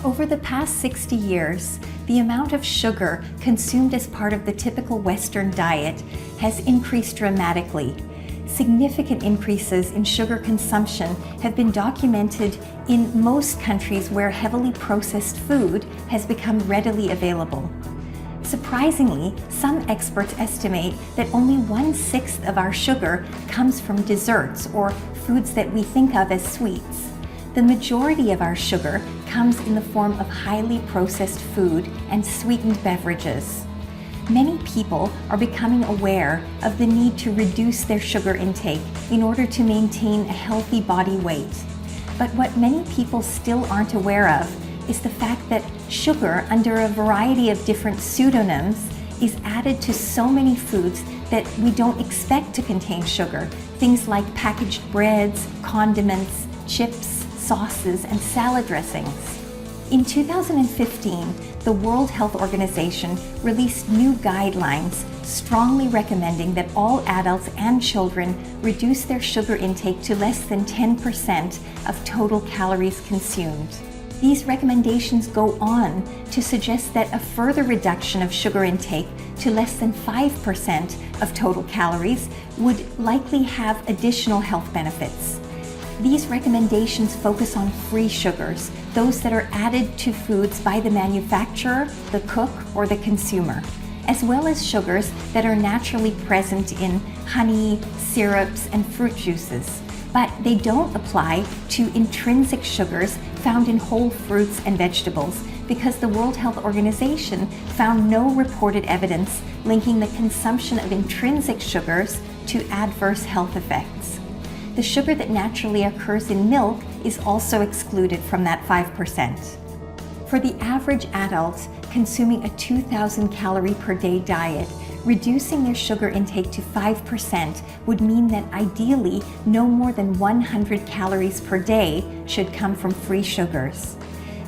Over the past 60 years, the amount of sugar consumed as part of the typical Western diet has increased dramatically. Significant increases in sugar consumption have been documented in most countries where heavily processed food has become readily available. Surprisingly, some experts estimate that only 1/6 of our sugar comes from desserts or foods that we think of as sweets. The majority of our sugar comes in the form of highly processed food and sweetened beverages. Many people are becoming aware of the need to reduce their sugar intake in order to maintain a healthy body weight. But what many people still aren't aware of is the fact that sugar, under a variety of different pseudonyms, is added to so many foods that we don't expect to contain sugar. Things like packaged breads, condiments, chips, sauces, and salad dressings. In 2015, the World Health Organization released new guidelines strongly recommending that all adults and children reduce their sugar intake to less than 10% of total calories consumed. These recommendations go on to suggest that a further reduction of sugar intake to less than 5% of total calories would likely have additional health benefits. These recommendations focus on free sugars, those that are added to foods by the manufacturer, the cook, or the consumer, as well as sugars that are naturally present in honey, syrups, and fruit juices. But they don't apply to intrinsic sugars found in whole fruits and vegetables because the World Health Organization found no reported evidence linking the consumption of intrinsic sugars to adverse health effects. The sugar that naturally occurs in milk is also excluded from that 5%. For the average adult consuming a 2,000 calorie per day diet, reducing their sugar intake to 5% would mean that ideally no more than 100 calories per day should come from free sugars.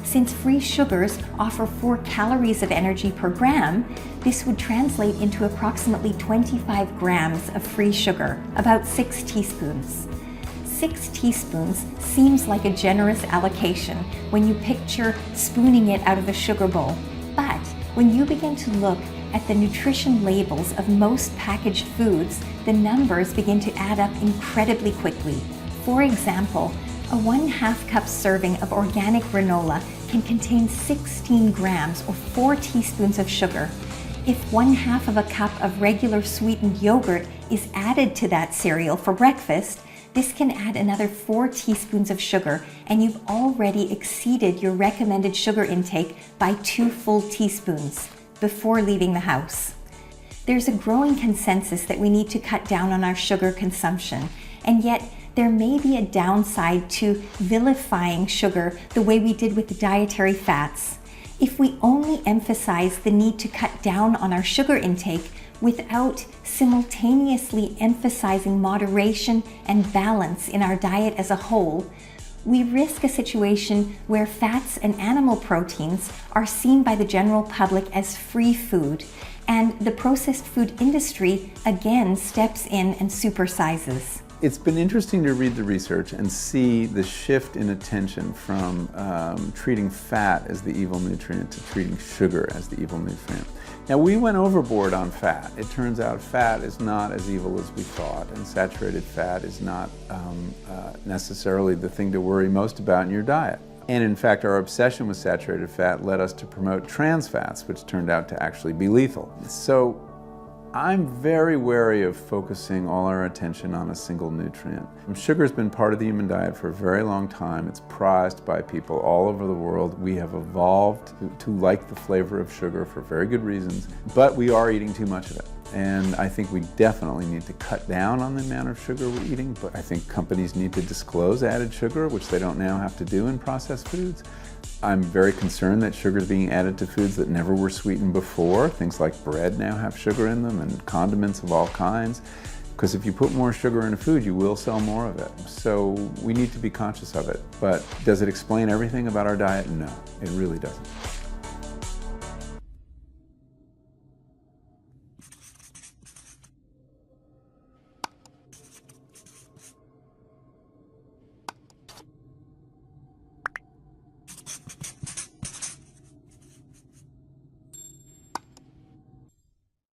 Since free sugars offer 4 calories of energy per gram, this would translate into approximately 25 grams of free sugar, about 6 teaspoons. 6 teaspoons seems like a generous allocation when you picture spooning it out of a sugar bowl. But when you begin to look at the nutrition labels of most packaged foods, the numbers begin to add up incredibly quickly. For example, a 1/2 cup serving of organic granola can contain 16 grams or 4 teaspoons of sugar. If 1/2 of a cup of regular sweetened yogurt is added to that cereal for breakfast, this can add another 4 teaspoons of sugar, and you've already exceeded your recommended sugar intake by 2 full teaspoons before leaving the house. There's a growing consensus that we need to cut down on our sugar consumption, and yet there may be a downside to vilifying sugar the way we did with the dietary fats. If we only emphasize the need to cut down on our sugar intake without simultaneously emphasizing moderation and balance in our diet as a whole, we risk a situation where fats and animal proteins are seen by the general public as free food, and the processed food industry again steps in and supersizes. It's been interesting to read the research and see the shift in attention from treating fat as the evil nutrient to treating sugar as the evil nutrient. Now, we went overboard on fat. It turns out fat is not as evil as we thought, and saturated fat is not necessarily the thing to worry most about in your diet. And in fact, our obsession with saturated fat led us to promote trans fats, which turned out to actually be lethal. So I'm very wary of focusing all our attention on a single nutrient. Sugar's been part of the human diet for a very long time. It's prized by people all over the world. We have evolved to like the flavor of sugar for very good reasons, but we are eating too much of it. And I think we definitely need to cut down on the amount of sugar we're eating, but I think companies need to disclose added sugar, which they don't now have to do in processed foods. I'm very concerned that sugar is being added to foods that never were sweetened before. Things like bread now have sugar in them, and condiments of all kinds. Because if you put more sugar in a food, you will sell more of it. So we need to be conscious of it. But does it explain everything about our diet? No, it really doesn't.